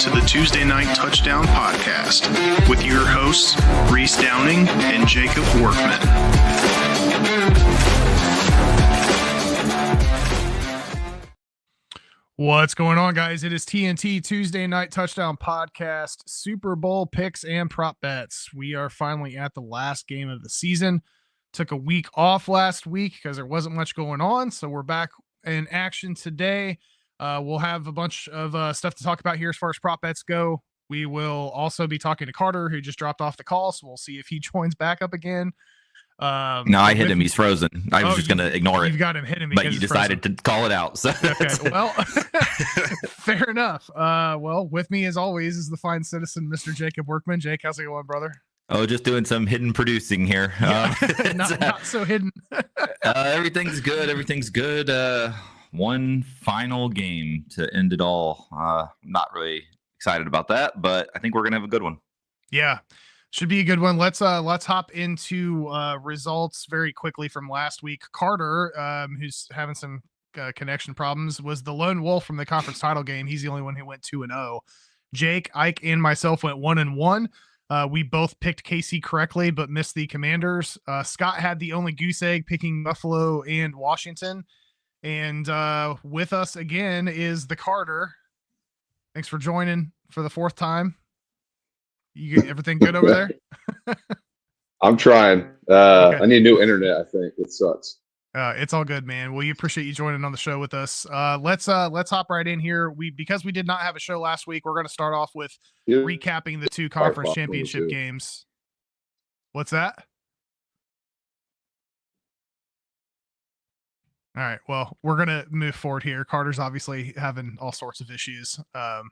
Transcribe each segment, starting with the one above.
to the Tuesday Night Touchdown Podcast with your hosts, Reese Downing and Jacob Workman. What's going on, guys? It is TNT Tuesday Night Touchdown Podcast, Super Bowl picks and prop bets. We are finally at the last game of the season. Took a week off last week because there wasn't much going on, so we're back in action today. We'll have a bunch of stuff to talk about here as far as prop bets go. We will also be talking to Carter, who just dropped off the call, so we'll see if he joins back up again. No, I hit him. He's frozen. I was just going to ignore it. You've got him hitting me, but you decided to call it out. So okay, well, fair enough. Well, with me as always is the fine citizen, Mr. Jacob Workman. Jake, how's it going, brother? Oh, just doing some hidden producing here. Yeah, not so hidden. Everything's good. Everything's good. One final game to end it all. I'm not really excited about that, but I think we're going to have a good one. Yeah. Should be a good one. Let's hop into results very quickly from last week. Carter, who's having some connection problems, was the lone wolf from the conference title game. He's the only one who went 2-0. Jake, Ike, and myself went 1-1. We both picked KC correctly, but missed the Commanders. Scott had the only goose egg, picking Buffalo and Washington. And with us again is the Carter. Thanks for joining for the fourth time. You get everything good over there? I'm trying. Okay. I need new internet. I think it sucks. It's all good, man. Well, we appreciate you joining on the show with us. Let's hop right in here. Because we did not have a show last week, we're going to start off with recapping the two conference championship games. What's that? All right. Well, we're going to move forward here. Carter's obviously having all sorts of issues.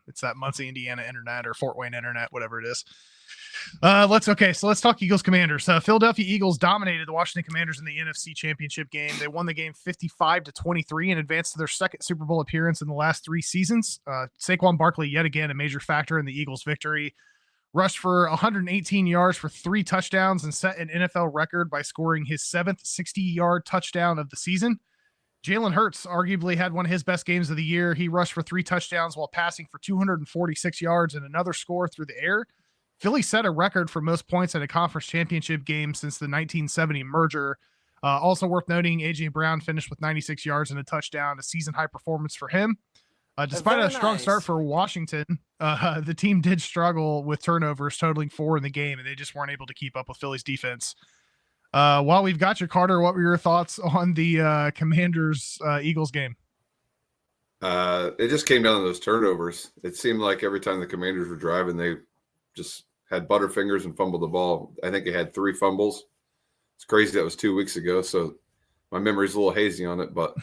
It's that Muncie, Indiana internet or Fort Wayne internet, whatever it is. Let's talk Eagles Commanders. Philadelphia Eagles dominated the Washington Commanders in the NFC Championship game. They won the game 55-23 and advanced to their second Super Bowl appearance in the last 3 seasons. Saquon Barkley, yet again, a major factor in the Eagles' victory. Rushed for 118 yards for 3 touchdowns and set an NFL record by scoring his 7th 60-yard touchdown of the season. Jalen Hurts arguably had one of his best games of the year. He rushed for 3 touchdowns while passing for 246 yards and another score through the air. Philly set a record for most points at a conference championship game since the 1970 merger. Also worth noting, A.J. Brown finished with 96 yards and a touchdown, a season-high performance for him. Despite a strong start for Washington, the team did struggle with turnovers, totaling 4 in the game, and they just weren't able to keep up with Philly's defense. While we've got you, Carter, what were your thoughts on the Commanders Eagles game? It just came down to those turnovers. It seemed like every time the Commanders were driving, they just had butterfingers and fumbled the ball. I think they had 3 fumbles. It's crazy. That was 2 weeks ago, so my memory's a little hazy on it. But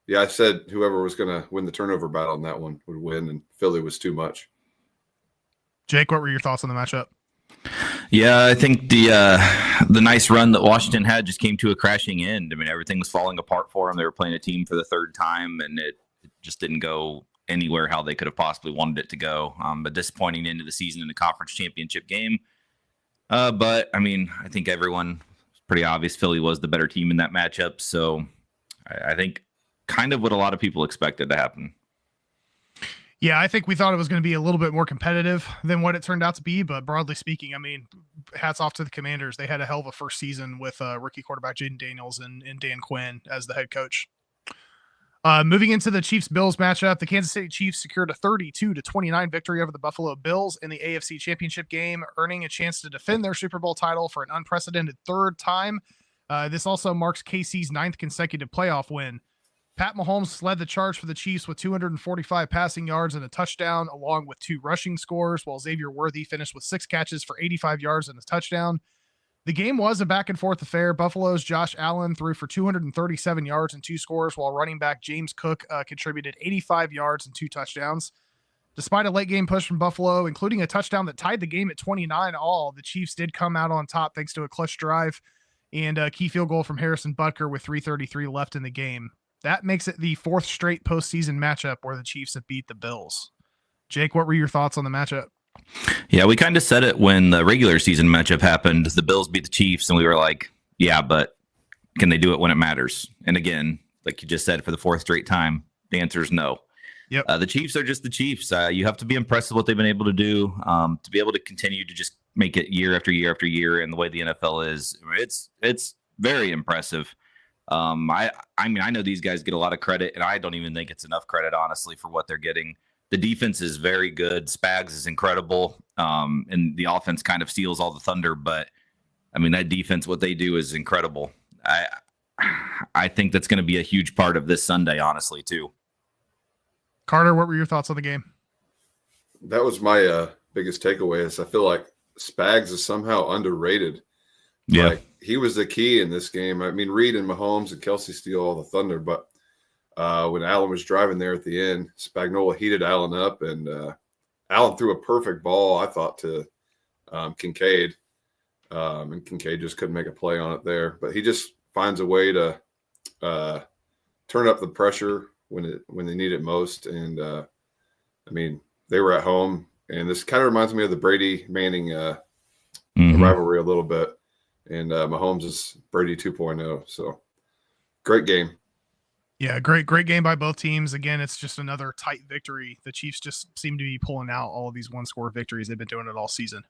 yeah, I said whoever was going to win the turnover battle on that one would win, and Philly was too much. Jake, what were your thoughts on the matchup? Yeah, I think the nice run that Washington had just came to a crashing end. I mean, everything was falling apart for them. They were playing a team for the 3rd time, and it just didn't go anywhere how they could have possibly wanted it to go. But disappointing into the season in the conference championship game. But, I mean, I think everyone, it's pretty obvious Philly was the better team in that matchup. So I think kind of what a lot of people expected to happen. Yeah, I think we thought it was going to be a little bit more competitive than what it turned out to be. But broadly speaking, I mean, hats off to the Commanders. They had a hell of a first season with rookie quarterback Jaden Daniels and Dan Quinn as the head coach. Moving into the Chiefs-Bills matchup, the Kansas City Chiefs secured a 32-29 victory over the Buffalo Bills in the AFC Championship game, earning a chance to defend their Super Bowl title for an unprecedented 3rd time. This also marks KC's 9th consecutive playoff win. Pat Mahomes led the charge for the Chiefs with 245 passing yards and a touchdown, along with 2 rushing scores, while Xavier Worthy finished with 6 catches for 85 yards and a touchdown. The game was a back-and-forth affair. Buffalo's Josh Allen threw for 237 yards and 2 scores, while running back James Cook contributed 85 yards and 2 touchdowns. Despite a late-game push from Buffalo, including a touchdown that tied the game at 29 all, the Chiefs did come out on top thanks to a clutch drive and a key field goal from Harrison Butker with 3:33 left in the game. That makes it the 4th straight postseason matchup where the Chiefs have beat the Bills. Jake, what were your thoughts on the matchup? Yeah, we kind of said it when the regular season matchup happened. The Bills beat the Chiefs, and we were like, yeah, but can they do it when it matters? And again, like you just said, for the 4th straight time, the answer is no. Yep. The Chiefs are just the Chiefs. You have to be impressed with what they've been able to do, to be able to continue to just make it year after year after year. And the way the NFL is, it's very impressive. I mean, I know these guys get a lot of credit, and I don't even think it's enough credit, honestly, for what they're getting. The defense is very good. Spags is incredible, and the offense kind of steals all the thunder. But I mean, that defense, what they do is incredible. I think that's going to be a huge part of this Sunday, honestly, too. Carter, what were your thoughts on the game? That was my biggest takeaway. Is I feel like Spags is somehow underrated. Yeah, like, he was the key in this game. I mean, Reed and Mahomes and Kelsey steal all the thunder, but when Allen was driving there at the end, Spagnuolo heated Allen up, and Allen threw a perfect ball, I thought, to Kincaid, and Kincaid just couldn't make a play on it there. But he just finds a way to turn up the pressure when they need it most. And I mean, they were at home, and this kind of reminds me of the Brady Manning rivalry a little bit. And Mahomes is Brady 2.0. So great game. Yeah, great game by both teams. Again, it's just another tight victory. The Chiefs just seem to be pulling out all of these one-score victories. They've been doing it all season.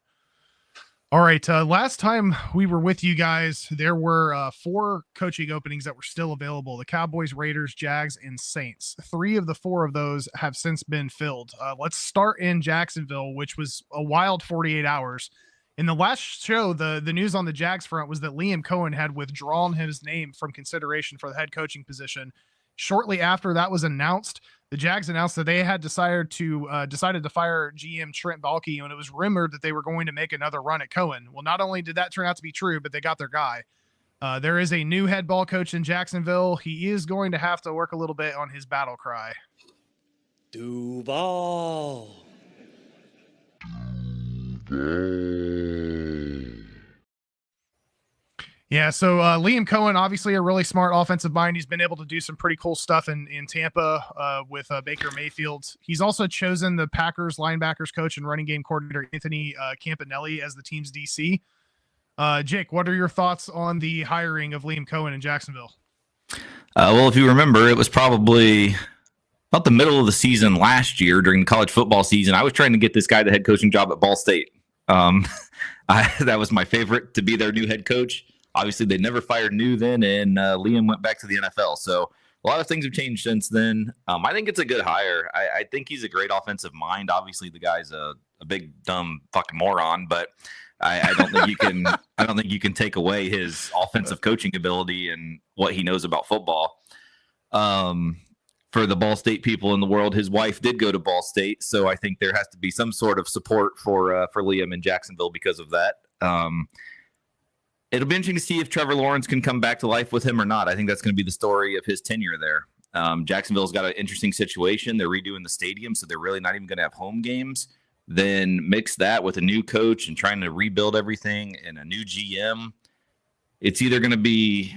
All right, last time we were with you guys, there were 4 coaching openings that were still available: the Cowboys, Raiders, Jags, and Saints. 3 of the 4 of those have since been filled. Let's start in Jacksonville, which was a wild 48 hours. In the last show, the news on the Jags front was that Liam Cohen had withdrawn his name from consideration for the head coaching position. Shortly after that was announced, the Jags announced that they had decided to fire GM Trent Baalke, and it was rumored that they were going to make another run at Cohen. Well, not only did that turn out to be true, but they got their guy. There is a new head ball coach in Jacksonville. He is going to have to work a little bit on his battle cry. Duval. Yeah, so Liam Cohen, obviously a really smart offensive mind. He's been able to do some pretty cool stuff in Tampa with Baker Mayfield. He's also chosen the Packers linebackers coach and running game coordinator Anthony Campanelli as the team's DC. Jake, what are your thoughts on the hiring of Liam Cohen in Jacksonville? Well, if you remember, it was probably about the middle of the season last year during the college football season. I was trying to get this guy the head coaching job at Ball State. That was my favorite to be their new head coach. Obviously, they never fired New then, and Liam went back to the NFL. So a lot of things have changed since then. I think it's a good hire. I think he's a great offensive mind. Obviously, the guy's a big, dumb fucking moron, but I don't think you can. I don't think you can take away his offensive coaching ability and what he knows about football. For the Ball State people in the world, his wife did go to Ball State, so I think there has to be some sort of support for Liam in Jacksonville because of that. It'll be interesting to see if Trevor Lawrence can come back to life with him or not. I think that's going to be the story of his tenure there. Jacksonville's got an interesting situation. They're redoing the stadium, so they're really not even going to have home games. Then mix that with a new coach and trying to rebuild everything and a new GM. It's either going to be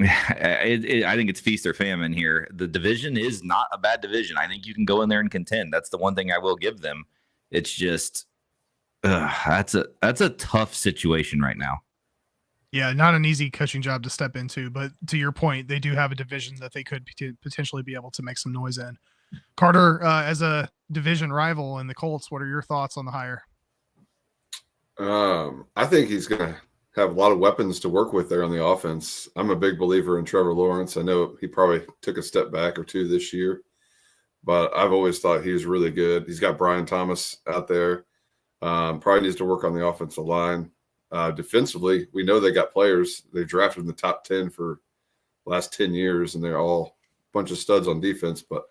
I think it's feast or famine here. The division is not a bad division. I think you can go in there and contend. That's the one thing I will give them. It's just that's a tough situation right now. Yeah, not an easy coaching job to step into, but to your point, they do have a division that they could potentially be able to make some noise in. Carter, as a division rival in the Colts, what are your thoughts on the hire? I think he's going to have a lot of weapons to work with there on the offense. I'm a big believer in Trevor Lawrence. I know he probably took a step back or two this year, but I've always thought he was really good. He's got Brian Thomas out there. Probably needs to work on the offensive line. Defensively, we know they got players. They drafted in the top 10 for the last 10 years, and they're all a bunch of studs on defense, but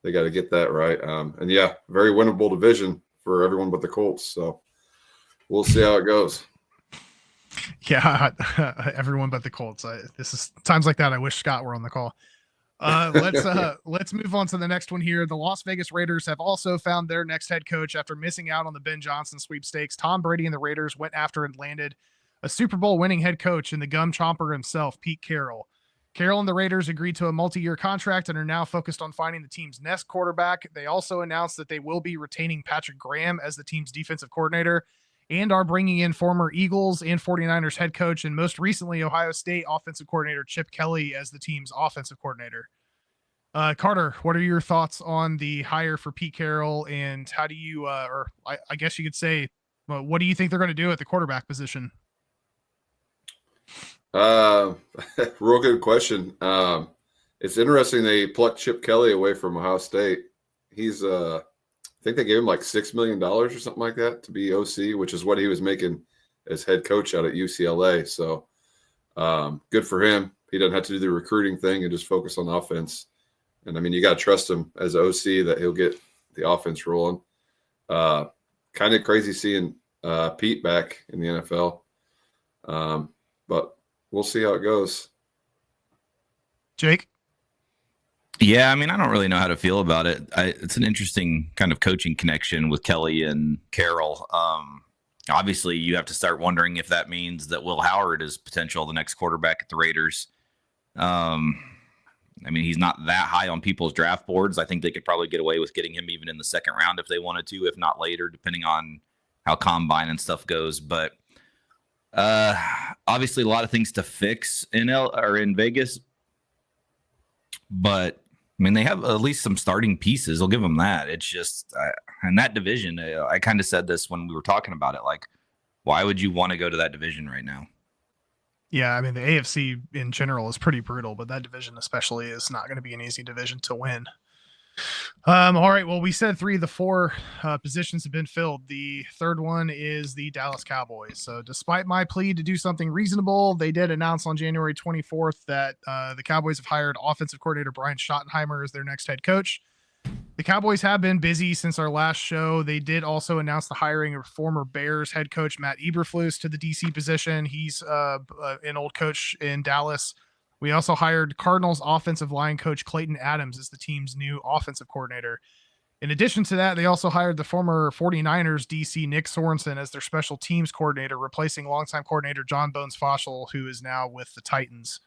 they got to get that right. And, yeah, very winnable division for everyone but the Colts. So we'll see how it goes. Yeah, everyone but the Colts. This is times like that. I wish Scott were on the call. Let's move on to the next one here. The Las Vegas Raiders have also found their next head coach after missing out on the Ben Johnson sweepstakes. Tom Brady and the Raiders went after and landed a Super Bowl winning head coach in the gum chomper himself, Pete Carroll. Carroll and the Raiders agreed to a multi-year contract and are now focused on finding the team's next quarterback. They also announced that they will be retaining Patrick Graham as the team's defensive coordinator and are bringing in former Eagles and 49ers head coach and most recently Ohio State offensive coordinator Chip Kelly as the team's offensive coordinator. Carter, what are your thoughts on the hire for Pete Carroll, and how do you, I guess you could say, what do you think they're going to do at the quarterback position? Real good question. It's interesting they plucked Chip Kelly away from Ohio State. He's, I think they gave him like $6 million or something like that to be OC, which is what he was making as head coach out at UCLA. So good for him. He doesn't have to do the recruiting thing and just focus on offense. And I mean, you got to trust him as OC that he'll get the offense rolling. Kind of crazy seeing Pete back in the NFL. But we'll see how it goes. Jake? Yeah, I mean, I don't really know how to feel about it. It's an interesting kind of coaching connection with Kelly and Carroll. Obviously, you have to start wondering if that means that Will Howard is potential the next quarterback at the Raiders. I mean, he's not that high on people's draft boards. I think they could probably get away with getting him even in the second round if they wanted to, if not later, depending on how combine and stuff goes. But obviously, a lot of things to fix in Vegas. But I mean, they have at least some starting pieces. I'll give them that. It's just in that division, I kind of said this when we were talking about it. Like, why would you want to go to that division right now? Yeah, I mean, the AFC in general is pretty brutal, but that division especially is not going to be an easy division to win. All right, well, we said 3 of the 4 positions have been filled. The third one is the Dallas Cowboys. So despite my plea to do something reasonable, they did announce on January 24th that the Cowboys have hired offensive coordinator Brian Schottenheimer as their next head coach. The Cowboys have been busy since our last show. They did also announce the hiring of former Bears head coach Matt Eberflus to the DC position. He's an old coach in Dallas. We also hired Cardinals offensive line coach Clayton Adams as the team's new offensive coordinator. In addition to that, they also hired the former 49ers DC Nick Sorensen as their special teams coordinator, replacing longtime coordinator John Bones Fossil, who is now with the Titans.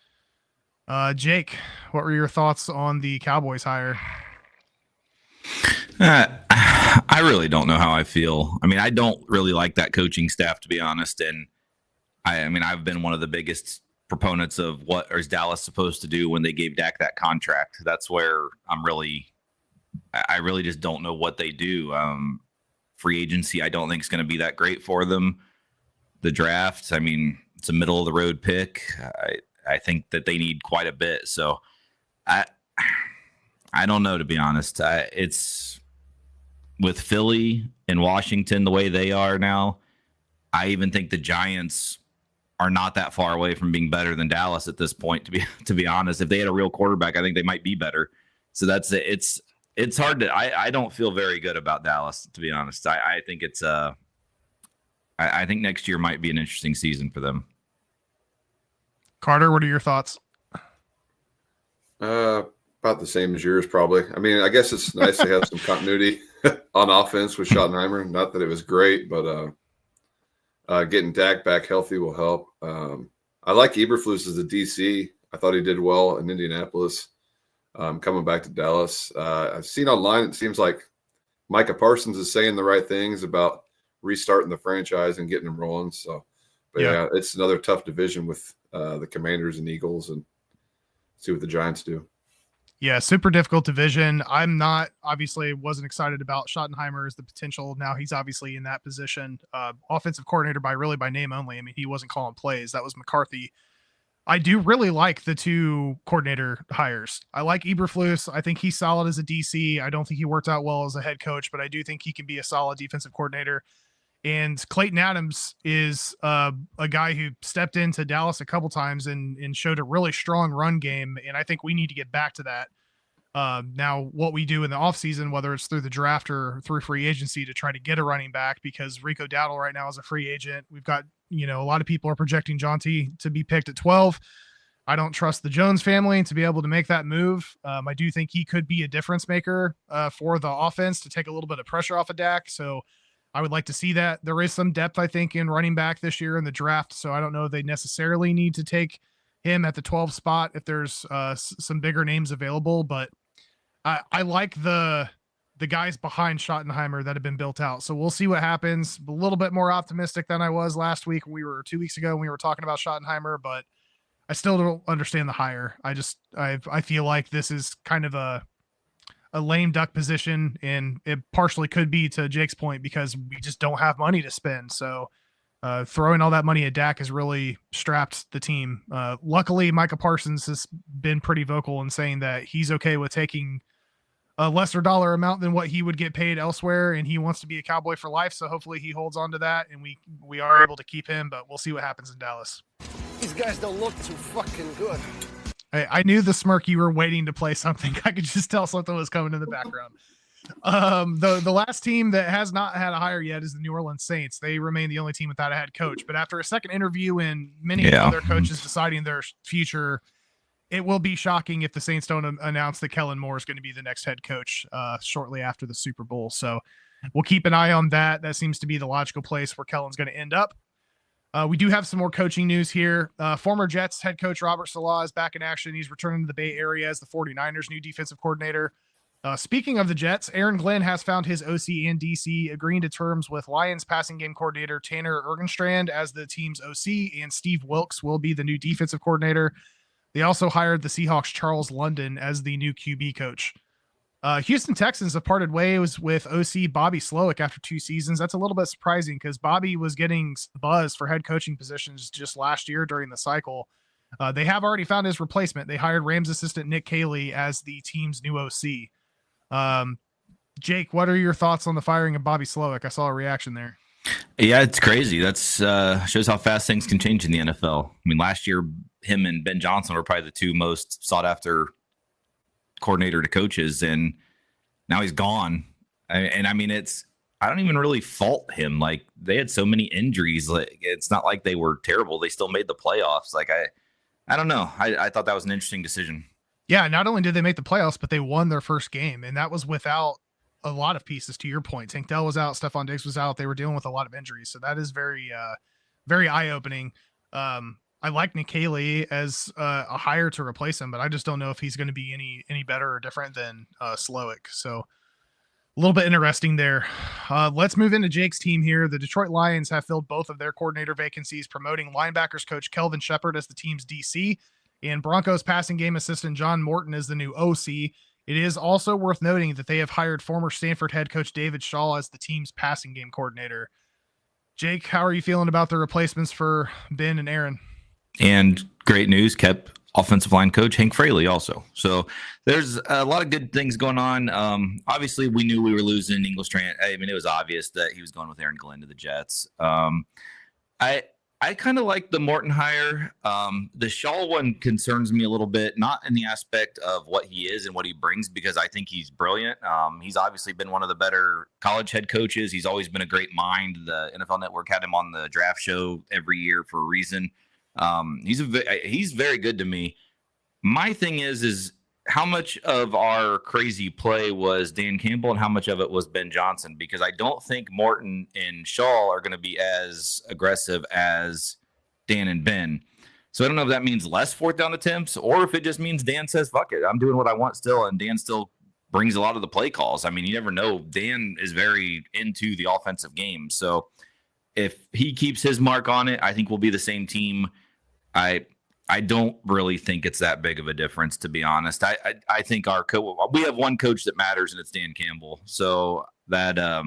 Jake, what were your thoughts on the Cowboys hire? I really don't know how I feel. I mean, I don't really like that coaching staff, to be honest. And I mean, I've been one of the biggest proponents of what is Dallas supposed to do when they gave Dak that contract. That's where I really just don't know what they do. Free agency, I don't think is going to be that great for them. The draft, I mean, it's a middle of the road pick. I think that they need quite a bit. So I don't know, to be honest. It's with Philly and Washington the way they are now. I even think the Giants are not that far away from being better than Dallas at this point. To be honest, if they had a real quarterback, I think they might be better. So that's it. It's hard to. I don't feel very good about Dallas, to be honest. I think it's I think next year might be an interesting season for them. Carter, what are your thoughts? About the same as yours, probably. I mean, I guess it's nice to have some continuity on offense with Schottenheimer. Not that it was great, but getting Dak back healthy will help. I like Eberflus as a DC. I thought he did well in Indianapolis. Coming back to Dallas, I've seen online, it seems like Micah Parsons is saying the right things about restarting the franchise and getting them rolling. So, but yeah, it's another tough division with the Commanders and Eagles, and see what the Giants do. Yeah, super difficult division. I'm not, obviously wasn't excited about Schottenheimer as the potential. Now he's obviously in that position. Offensive coordinator by name only. I mean, he wasn't calling plays. That was McCarthy. I do really like the 2 coordinator hires. I like Eberflus. I think he's solid as a DC. I don't think he worked out well as a head coach, but I do think he can be a solid defensive coordinator. And Clayton Adams is a guy who stepped into Dallas a couple times and showed a really strong run game. And I think we need to get back to that. Now, what we do in the offseason, whether it's through the draft or through free agency to try to get a running back, because Rico Dowdle right now is a free agent. We've got, a lot of people are projecting Jonty to be picked at 12. I don't trust the Jones family to be able to make that move. I do think he could be a difference maker for the offense to take a little bit of pressure off of Dak. So I would like to see that. There is some depth, I think, in running back this year in the draft. So I don't know if they necessarily need to take him at the 12 spot if there's some bigger names available. But I like the guys behind Schottenheimer that have been built out. So we'll see what happens. A little bit more optimistic than I was last week. 2 weeks ago when we were talking about Schottenheimer, but I still don't understand the hire. I feel like this is kind of a lame duck position, and it partially could be, to Jake's point, because we just don't have money to spend. So throwing all that money at Dak has really strapped the team. Luckily, Micah Parsons has been pretty vocal in saying that he's okay with taking a lesser dollar amount than what he would get paid elsewhere, and he wants to be a Cowboy for life. So hopefully he holds on to that, and we are able to keep him, but we'll see what happens in Dallas. These guys don't look too fucking good. I knew the smirk. You were waiting to play something. I could just tell something was coming in the background. The last team that has not had a hire yet is the New Orleans Saints. They remain the only team without a head coach, but after a second interview and many other coaches deciding their future, it will be shocking if the Saints don't announce that Kellen Moore is going to be the next head coach shortly after the Super Bowl. So we'll keep an eye on that. That seems to be the logical place where Kellen's going to end up. We do have some more coaching news here. Former Jets head coach Robert Saleh is back in action. He's returning to the Bay Area as the 49ers' new defensive coordinator. Speaking of the Jets, Aaron Glenn has found his OC and DC, agreeing to terms with Lions passing game coordinator Tanner Ergenstrand as the team's OC, and Steve Wilkes will be the new defensive coordinator. They also hired the Seahawks' Charles London as the new QB coach. Houston Texans have parted ways with OC Bobby Slowick after 2 seasons. That's a little bit surprising because Bobby was getting buzz for head coaching positions just last year during the cycle. They have already found his replacement. They hired Rams assistant Nick Caley as the team's new OC. Jake, what are your thoughts on the firing of Bobby Slowick? I saw a reaction there. Yeah, it's crazy. That's shows how fast things can change in the NFL. I mean, last year, him and Ben Johnson were probably the 2 most sought after coordinator to coaches, and now he's gone. I mean, I don't even really fault him. Like, they had so many injuries. Like, it's not like they were terrible. They still made the playoffs. Like, I don't know. I thought that was an interesting decision. Yeah, not only did they make the playoffs, but they won their first game, and that was without a lot of pieces. To your point, Tank Dell was out, Stephon Diggs was out. They were dealing with a lot of injuries, so that is very, very eye-opening. I like Nick Caley as a hire to replace him, but I just don't know if he's going to be any better or different than Slowick. So a little bit interesting there. Let's move into Jake's team here. The Detroit Lions have filled both of their coordinator vacancies, promoting linebackers coach Kelvin Shepard as the team's DC and Broncos passing game assistant John Morton as the new OC. It is also worth noting that they have hired former Stanford head coach David Shaw as the team's passing game coordinator. Jake, how are you feeling about the replacements for Ben and Aaron? And great news, kept offensive line coach Hank Fraley also. So there's a lot of good things going on. Obviously, we knew we were losing English. I mean, it was obvious that he was going with Aaron Glenn to the Jets. I kind of like the Morton hire. The Shaw one concerns me a little bit, not in the aspect of what he is and what he brings, because I think he's brilliant. He's obviously been one of the better college head coaches. He's always been a great mind. The NFL Network had him on the draft show every year for a reason. He's very good to me. My thing is how much of our crazy play was Dan Campbell and how much of it was Ben Johnson? Because I don't think Morton and Shaw are going to be as aggressive as Dan and Ben. So I don't know if that means less 4th down attempts or if it just means Dan says, fuck it, I'm doing what I want still. And Dan still brings a lot of the play calls. I mean, you never know. Dan is very into the offensive game. So if he keeps his mark on it, I think we'll be the same team. I don't really think it's that big of a difference, to be honest. I think we have one coach that matters, and it's Dan Campbell. So that the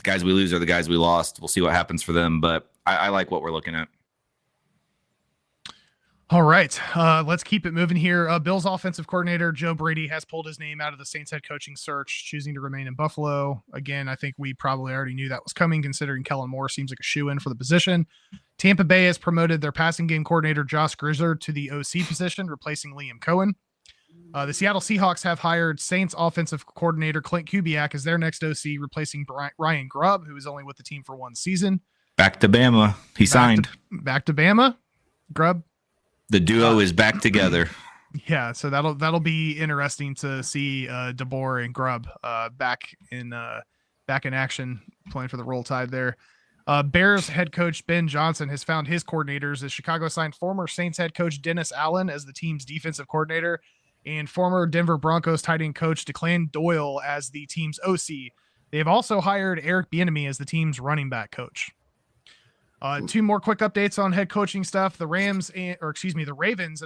guys we lose are the guys we lost. We'll see what happens for them, but I like what we're looking at. All right, let's keep it moving here. Bills offensive coordinator Joe Brady has pulled his name out of the Saints head coaching search, choosing to remain in Buffalo. Again, I think we probably already knew that was coming, considering Kellen Moore seems like a shoo-in for the position. Tampa Bay has promoted their passing game coordinator Josh Grizzard to the OC position, replacing Liam Cohen. The Seattle Seahawks have hired Saints offensive coordinator Clint Kubiak as their next OC, replacing Ryan Grubb, who was only with the team for 1 season. Back to Bama. He signed. Back to Bama. Grubb. The duo is back together. Yeah, so that'll be interesting to see DeBoer and Grubb back in action, playing for the Roll Tide there. Bears head coach Ben Johnson has found his coordinators as Chicago signed former Saints head coach Dennis Allen as the team's defensive coordinator and former Denver Broncos tight end coach Declan Doyle as the team's OC. They have also hired Eric Bieniemy as the team's running back coach. Two more quick updates on head coaching stuff. The Ravens and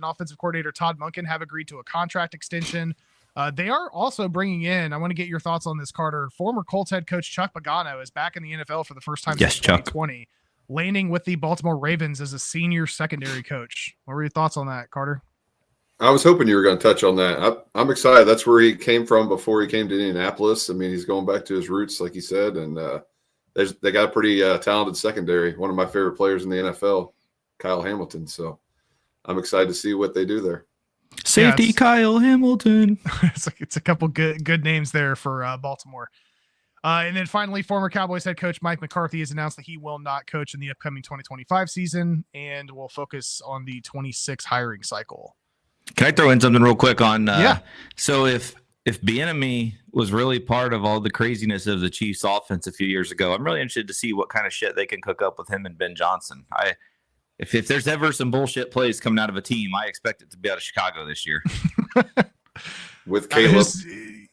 offensive coordinator Todd Monken have agreed to a contract extension. They are also bringing in, I want to get your thoughts on this, Carter. Former Colts head coach Chuck Pagano is back in the NFL for the first time since 2020, landing with the Baltimore Ravens as a senior secondary coach. What were your thoughts on that, Carter? I was hoping you were going to touch on that. I'm excited. That's where he came from before he came to Indianapolis. I mean, he's going back to his roots, like he said, and they got a pretty talented secondary. One of my favorite players in the NFL, Kyle Hamilton. So I'm excited to see what they do there. Safety Kyle Hamilton. It's a couple good names there for Baltimore. And then finally, former Cowboys head coach Mike McCarthy has announced that he will not coach in the upcoming 2025 season and will focus on the 26 hiring cycle. Can I throw in something real quick on? So if Bieniemy was really part of all the craziness of the Chiefs offense a few years ago, I'm really interested to see what kind of shit they can cook up with him and Ben Johnson. If there's ever some bullshit plays coming out of a team, I expect it to be out of Chicago this year. With Caleb.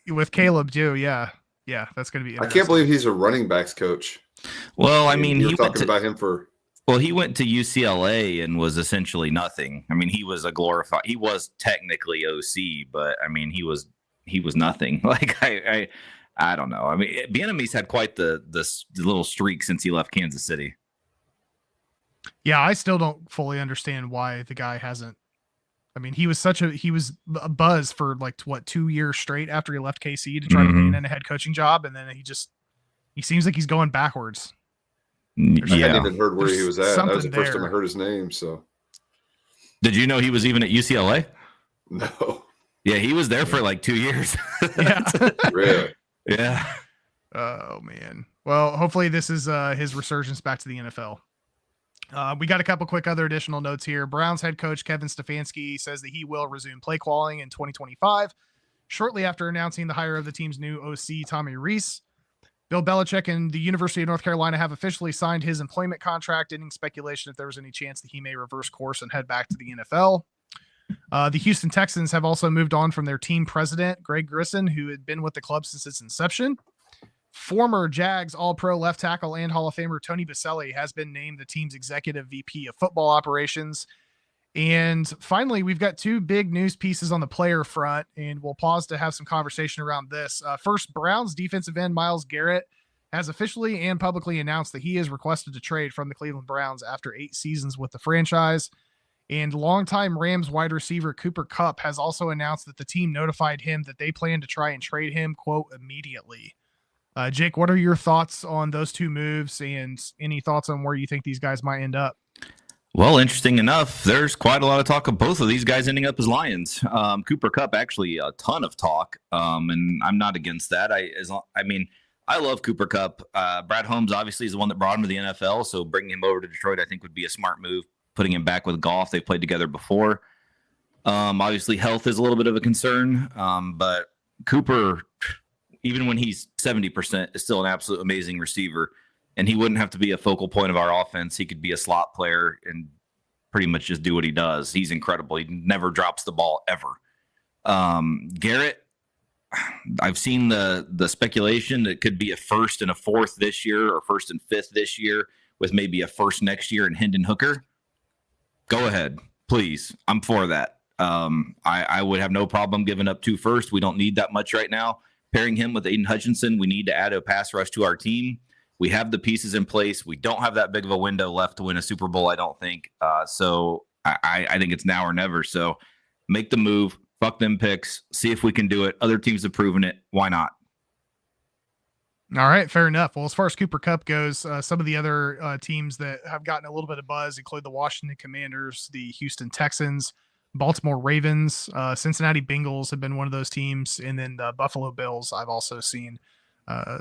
With Caleb too, yeah. Yeah, that's going to be I can't believe he's a running backs coach. Well, I mean, you were talking about him for... Well, he went to UCLA and was essentially nothing. I mean, he was he was technically OC, but I mean, he was nothing. Like I don't know. I mean, Bieniemy's had quite the little streak since he left Kansas City. Yeah, I still don't fully understand why the guy hasn't. I mean, he was a buzz for 2 years straight after he left KC to try to land in a head coaching job, and then he seems like he's going backwards. I hadn't even heard where he was at. That was the first time I heard his name. So, did you know he was even at UCLA? No. Yeah, he was there for 2 years. Yeah. Really? Yeah. Oh man. Well, hopefully this is his resurgence back to the NFL. We got a couple quick other additional notes here. Browns head coach Kevin Stefanski says that he will resume play calling in 2025, shortly after announcing the hire of the team's new OC, Tommy Rees. Bill Belichick and the University of North Carolina have officially signed his employment contract, ending speculation if there was any chance that he may reverse course and head back to the NFL. The Houston Texans have also moved on from their team president, Greg Grissom, who had been with the club since its inception. Former Jags All-Pro left tackle and Hall of Famer Tony Boselli has been named the team's executive VP of football operations. And finally, we've got two big news pieces on the player front, and we'll pause to have some conversation around this. First, Browns defensive end Myles Garrett has officially and publicly announced that he is requested to trade from the Cleveland Browns after 8 seasons with the franchise. And longtime Rams wide receiver Cooper Kupp has also announced that the team notified him that they plan to try and trade him, quote, immediately. Jake, what are your thoughts on those two moves, and any thoughts on where you think these guys might end up? Well, interesting enough, there's quite a lot of talk of both of these guys ending up as Lions. Cooper Kupp, actually a ton of talk, and I'm not against that. I love Cooper Kupp. Brad Holmes obviously is the one that brought him to the NFL, so bringing him over to Detroit I think would be a smart move, putting him back with Goff. They've played together before. Obviously, health is a little bit of a concern, but Cooper, even when he's 70%, is still an absolute amazing receiver. And he wouldn't have to be a focal point of our offense. He could be a slot player and pretty much just do what he does. He's incredible. He never drops the ball ever. Garrett, I've seen the speculation that it could be a first and a fourth this year, or first and fifth this year, with maybe a first next year in Hendon Hooker. Go ahead, please. I'm for that. I would have no problem giving up 2 firsts. We don't need that much right now. Pairing him with Aiden Hutchinson, we need to add a pass rush to our team. We have the pieces in place. We don't have that big of a window left to win a Super Bowl, I don't think. So I think it's now or never. So make the move, fuck them picks, see if we can do it. Other teams have proven it. Why not? All right, fair enough. Well, as far as Cooper Kupp goes, some of the other teams that have gotten a little bit of buzz include the Washington Commanders, the Houston Texans, Baltimore Ravens, Cincinnati Bengals have been one of those teams, and then the Buffalo Bills I've also seen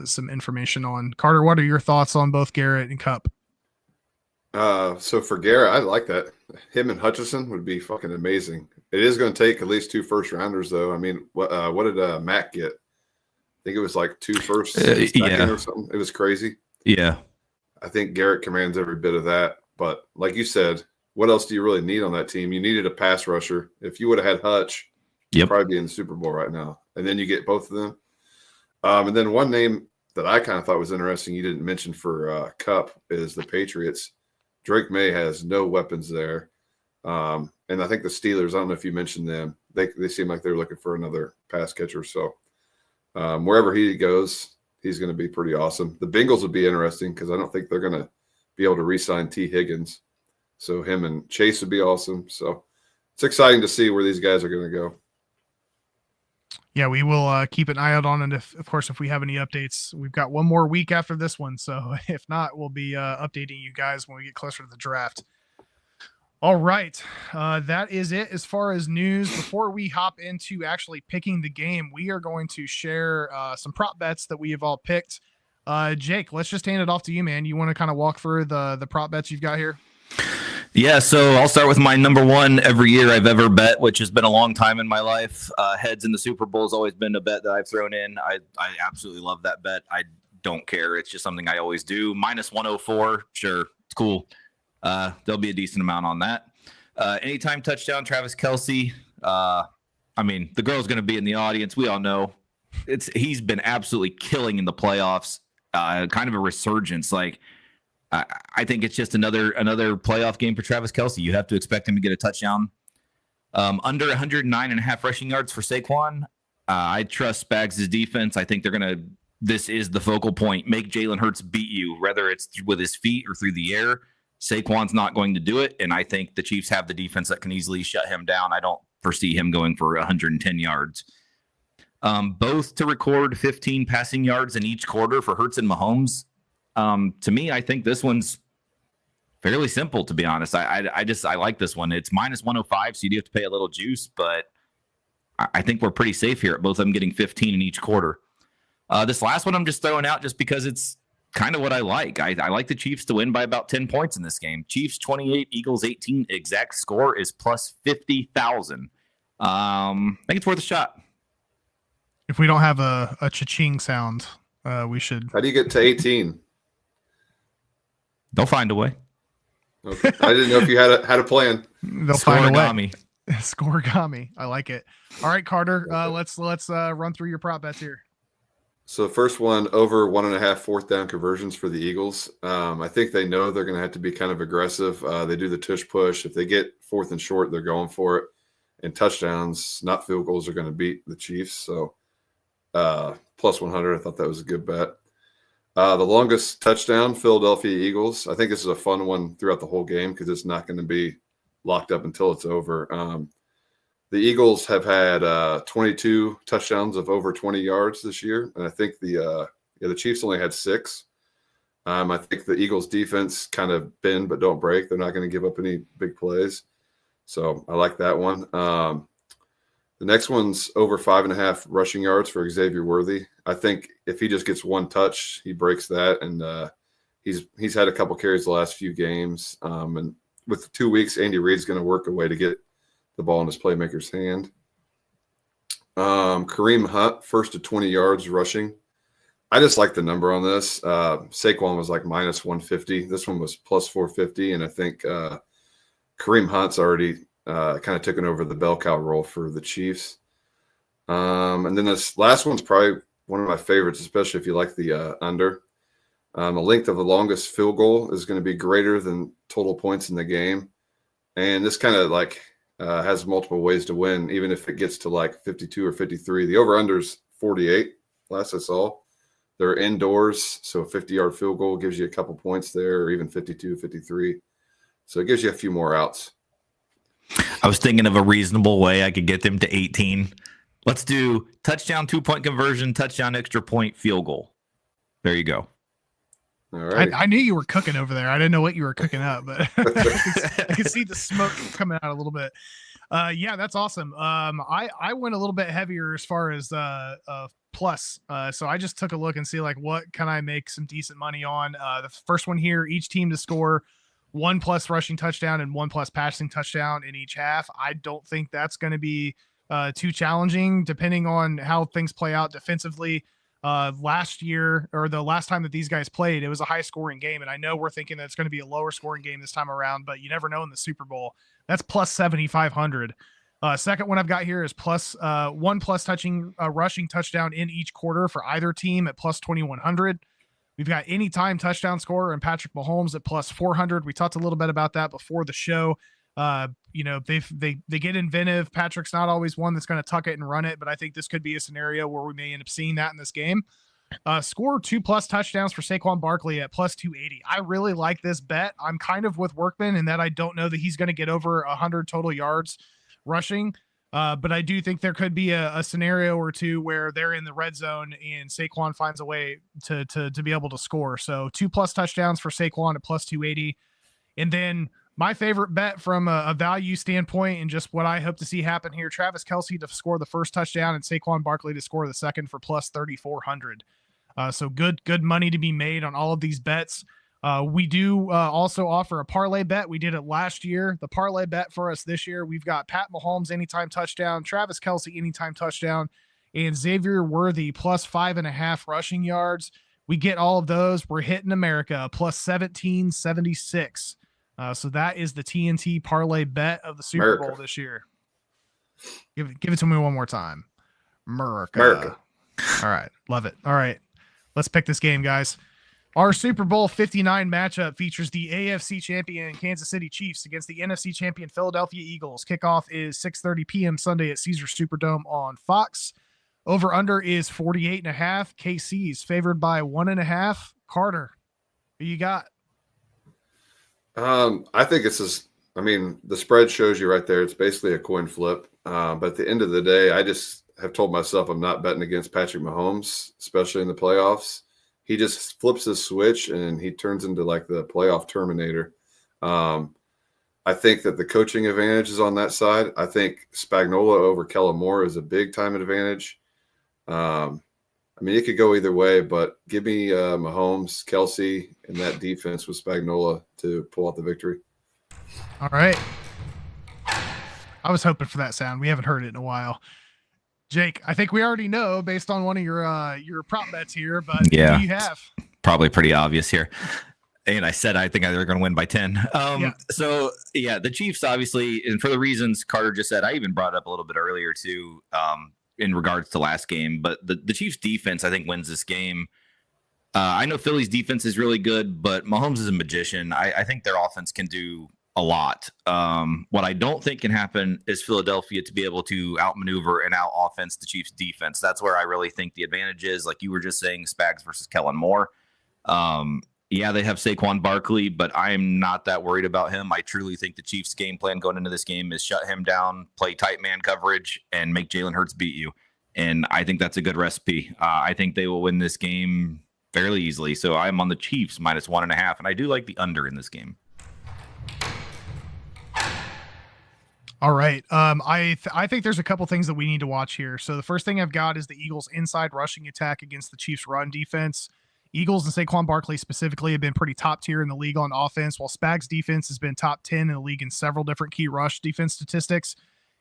some information on. Carter, what are your thoughts on both Garrett and Kupp? So for Garrett, I like that. Him and Hutchinson would be fucking amazing. It is going to take at least 2 first rounders, though. I mean, what did Mac get? I think it was 2 firsts or something. It was crazy. Yeah. I think Garrett commands every bit of that. But like you said, what else do you really need on that team? You needed a pass rusher. If you would have had Hutch, you'd probably be in the Super Bowl right now. And then you get both of them. And then one name that I kind of thought was interesting you didn't mention for Kupp is the Patriots. Drake May has no weapons there. And I think the Steelers, I don't know if you mentioned them, they seem like they're looking for another pass catcher. So wherever he goes, he's going to be pretty awesome. The Bengals would be interesting because I don't think they're going to be able to re-sign T. Higgins. So him and Chase would be awesome. So it's exciting to see where these guys are going to go. Yeah, we will keep an eye out on it. Of course, if we have any updates, we've got one more week after this one. So if not, we'll be updating you guys when we get closer to the draft. All right. That is it as far as news. Before we hop into actually picking the game, we are going to share some prop bets that we have all picked. Jake, let's just hand it off to you, man. You want to kind of walk through the prop bets you've got here? Yeah, so I'll start with my number one every year I've ever bet, which has been a long time in my life. Heads in the Super Bowl has always been a bet that I've thrown in. I absolutely love that bet. I don't care. It's just something I always do. Minus 104, sure, it's cool. There'll be a decent amount on that. Anytime touchdown, Travis Kelce. I mean, the girl's going to be in the audience. We all know he's been absolutely killing in the playoffs. Kind of a resurgence. Like, I think it's just another playoff game for Travis Kelce. You have to expect him to get a touchdown. Under 109.5 rushing yards for Saquon. I trust Spags' defense. I think this is the focal point. Make Jalen Hurts beat you, whether it's with his feet or through the air. Saquon's not going to do it, and I think the Chiefs have the defense that can easily shut him down. I don't foresee him going for 110 yards. Both to record 15 passing yards in each quarter for Hurts and Mahomes. To me, I think this one's fairly simple, to be honest. I like this one. It's minus 105, so you do have to pay a little juice, but I think we're pretty safe here at both of them getting 15 in each quarter. This last one I'm just throwing out just because it's kind of what I like. I like the Chiefs to win by about 10 points in this game. Chiefs 28, Eagles 18. Exact score is plus 50,000. I think it's worth a shot. If we don't have a cha-ching sound, we should. How do you get to 18? They'll find a way. Okay. I didn't know if you had a plan. They'll find a way. Scoregami. I like it. All right, Carter. Let's run through your prop bets here. So first one, over 1.5 fourth down conversions for the Eagles. I think they know they're going to have to be kind of aggressive. They do the tush push. If they get fourth and short, they're going for it. And touchdowns, not field goals, are going to beat the Chiefs. So plus 100, I thought that was a good bet. The longest touchdown, Philadelphia Eagles. I think this is a fun one throughout the whole game because it's not going to be locked up until it's over. The Eagles have had 22 touchdowns of over 20 yards this year, and I think the Chiefs only had 6. I think the Eagles' defense kind of bend but don't break. They're not going to give up any big plays, so I like that one. The next one's over 5.5 rushing yards for Xavier Worthy. I think if he just gets one touch, he breaks that, and he's had a couple carries the last few games. And with 2 weeks, Andy Reid's going to work a way to get the ball in his playmaker's hand. Kareem Hunt, first to 20 yards rushing. I just like the number on this. Saquon was like minus 150. This one was plus 450, and I think Kareem Hunt's already kind of taken over the bell cow role for the Chiefs. And then this last one's probably one of my favorites, especially if you like the under. The length of the longest field goal is going to be greater than total points in the game. And this kind of like has multiple ways to win, even if it gets to like 52 or 53. The over-under's 48, last I saw. They're indoors, so a 50-yard field goal gives you a couple points there, or even 52, 53. So it gives you a few more outs. I was thinking of a reasonable way I could get them to 18. Let's do touchdown, 2-point conversion, touchdown, extra point, field goal. There you go. All right. I knew you were cooking over there. I didn't know what you were cooking up, but I could see the smoke coming out a little bit. Yeah, that's awesome. I went a little bit heavier as far as plus. So I just took a look and see like what can I make some decent money on. The first one here, each team to score 1+ rushing touchdown and 1+ passing touchdown in each half. I don't think that's going to be too challenging depending on how things play out defensively. Last year, or the last time that these guys played, it was a high scoring game. And I know we're thinking that it's going to be a lower scoring game this time around, but you never know in the Super Bowl. That's plus 7,500. Second one I've got here is plus 1+ rushing touchdown in each quarter for either team at plus 2,100. We've got anytime touchdown scorer and Patrick Mahomes at plus 400. We talked a little bit about that before the show. They get inventive. Patrick's not always one that's going to tuck it and run it, but I think this could be a scenario where we may end up seeing that in this game. Score 2+ touchdowns for Saquon Barkley at plus 280. I really like this bet. I'm kind of with Workman in that I don't know that he's going to get over 100 total yards rushing. But I do think there could be a scenario or two where they're in the red zone and Saquon finds a way to be able to score. So 2+ touchdowns for Saquon at plus 280. And then my favorite bet from a value standpoint and just what I hope to see happen here, Travis Kelce to score the first touchdown and Saquon Barkley to score the second for plus 3,400. So good money to be made on all of these bets. We do also offer a parlay bet. We did it last year. The parlay bet for us this year, we've got Pat Mahomes anytime touchdown, Travis Kelce anytime touchdown, and Xavier Worthy plus 5.5 rushing yards. We get all of those. We're hitting America plus 1776. So that is the TNT parlay bet of the Super Bowl this year. Give it to me one more time. America. All right. Love it. All right. Let's pick this game, guys. Our Super Bowl 59 matchup features the AFC champion Kansas City Chiefs against the NFC champion Philadelphia Eagles. Kickoff is 6:30 p.m. Sunday at Caesars Superdome on Fox. Over under is 48.5. KC's favored by 1.5. Carter, who you got? I think the spread shows you right there. It's basically a coin flip. But at the end of the day, I just have told myself I'm not betting against Patrick Mahomes, especially in the playoffs. He just flips his switch and he turns into like the playoff terminator. I think that the coaching advantage is on that side. I think Spagnuolo over Kellen Moore is a big time advantage. It could go either way, but give me Mahomes, Kelce, and that defense with Spagnuolo to pull out the victory. All right. I was hoping for that sound. We haven't heard it in a while. Jake, I think we already know based on one of your prop bets here, but yeah, what do you have? Probably pretty obvious here. And I said I think they're going to win by 10. So, the Chiefs, obviously, and for the reasons Carter just said, I even brought up a little bit earlier, too, in regards to last game. But the Chiefs' defense, I think, wins this game. I know Philly's defense is really good, but Mahomes is a magician. I think their offense can do a lot. What I don't think can happen is Philadelphia to be able to outmaneuver and out-offense the Chiefs' defense. That's where I really think the advantage is, like you were just saying, Spags versus Kellen Moore. They have Saquon Barkley, but I'm not that worried about him. I truly think the Chiefs' game plan going into this game is shut him down, play tight man coverage, and make Jalen Hurts beat you. And I think that's a good recipe. I think they will win this game fairly easily. So I'm on the Chiefs minus 1.5, and I do like the under in this game. All right. I think there's a couple things that we need to watch here. So the first thing I've got is the Eagles' inside rushing attack against the Chiefs' run defense. Eagles and Saquon Barkley specifically have been pretty top tier in the league on offense, while Spags' defense has been top 10 in the league in several different key rush defense statistics.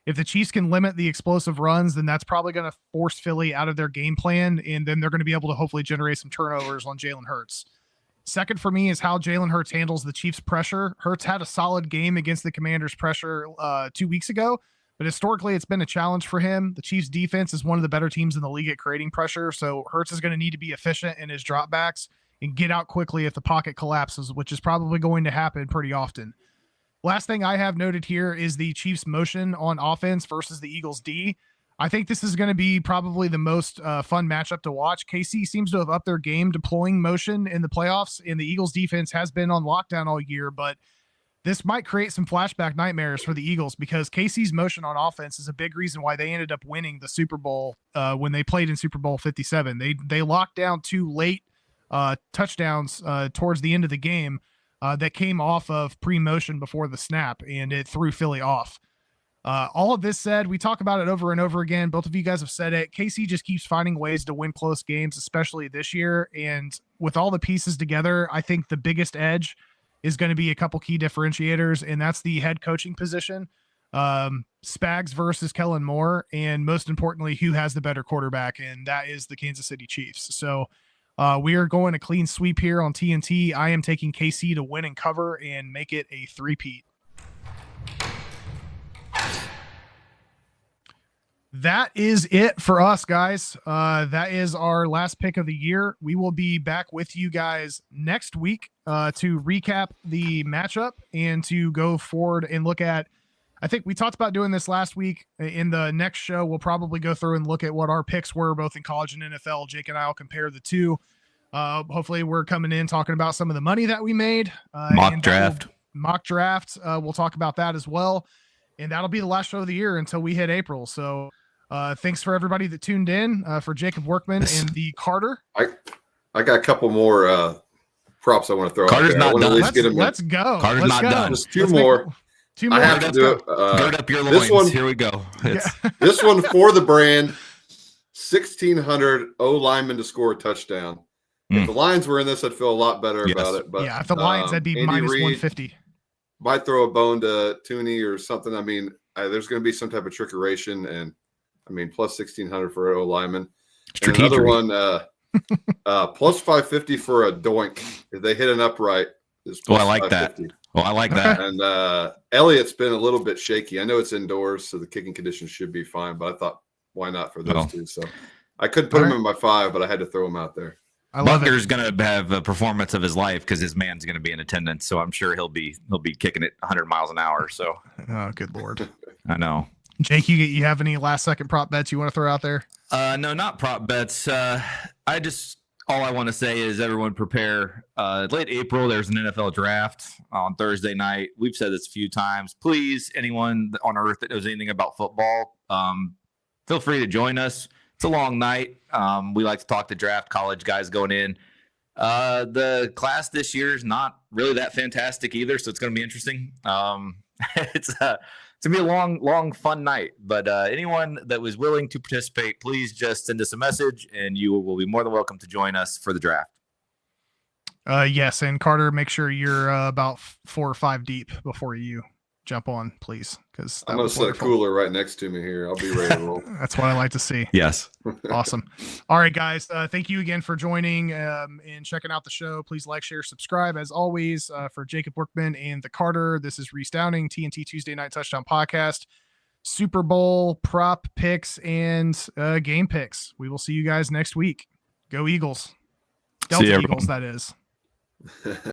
If the Chiefs can limit the explosive runs, then that's probably going to force Philly out of their game plan, and then they're going to be able to hopefully generate some turnovers on Jalen Hurts. Second for me is how Jalen Hurts handles the Chiefs' pressure. Hurts had a solid game against the Commanders' pressure 2 weeks ago, but historically it's been a challenge for him. The Chiefs' defense is one of the better teams in the league at creating pressure, so Hurts is going to need to be efficient in his dropbacks and get out quickly if the pocket collapses, which is probably going to happen pretty often. Last thing I have noted here is the Chiefs' motion on offense versus the Eagles' D. I think this is going to be probably the most fun matchup to watch. KC seems to have upped their game deploying motion in the playoffs, and the Eagles defense has been on lockdown all year, but this might create some flashback nightmares for the Eagles because KC's motion on offense is a big reason why they ended up winning the Super Bowl when they played in Super Bowl 57. They locked down 2 late touchdowns towards the end of the game that came off of pre-motion before the snap, and it threw Philly off. All of this said, we talk about it over and over again. Both of you guys have said it. KC just keeps finding ways to win close games, especially this year. And with all the pieces together, I think the biggest edge is going to be a couple key differentiators, and that's the head coaching position, Spags versus Kellen Moore, and most importantly, who has the better quarterback, and that is the Kansas City Chiefs. So we are going a clean sweep here on TNT. I am taking KC to win and cover and make it a three-peat. That is it for us, guys. That is our last pick of the year. We will be back with you guys next week to recap the matchup and to go forward and look at. I think we talked about doing this last week. In the next show, we'll probably go through and look at what our picks were, both in college and NFL. Jake and I will compare the two. Hopefully, we're coming in talking about some of the money that we made. Mock draft. We'll talk about that as well. And that'll be the last show of the year until we hit April. So thanks for everybody that tuned in, for Jacob Workman and the Carter. I got a couple more props I want to throw Carter's out there. not done. Let's go. Carter's Let's not go. done. Just two more. Two more. I have to do it. Gird up your loins. This one, Here we go. This one for the brand, 1,600 O lineman to score a touchdown. If the Lions were in this, I'd feel a lot better about it. But yeah, if the Lions, that'd be Andy minus Reid 150. might throw a bone to Tooney or something. I mean, there's going to be some type of trickeration, and I mean, plus 1,600 for O lineman. And another one, plus 550 for a doink. If they hit an upright, I like that. I like that. And Elliott's been a little bit shaky. I know it's indoors, so the kicking conditions should be fine. But I thought, why not for those two? So I could put him in my 5, but I had to throw him out there. Bunker's going to have a performance of his life because his man's going to be in attendance. So I'm sure he'll be kicking it 100 miles an hour. So, oh, good Lord. I know. Jake, you have any last second prop bets you want to throw out there? No, not prop bets. All I want to say is everyone prepare. Late April, there's an NFL draft on Thursday night. We've said this a few times. Please, anyone on earth that knows anything about football, feel free to join us. It's a long night. We like to talk to draft college guys going in. The class this year is not really that fantastic either, so it's going to be interesting. It's going to be a long, fun night. But anyone that was willing to participate, please just send us a message, and you will be more than welcome to join us for the draft. Yes, and Carter, make sure you're about 4 or 5 deep before you jump on, please, because I'm going to set a cooler right next to me here. I'll be ready to roll. That's what I like to see. Yes. Awesome. All right, guys. Thank you again for joining and checking out the show. Please like, share, subscribe. As always, for Jacob Workman and the Carter, this is Reese Downing, TNT Tuesday Night Touchdown Podcast, Super Bowl prop picks and game picks. We will see you guys next week. Go Eagles. Delta Eagles, that is.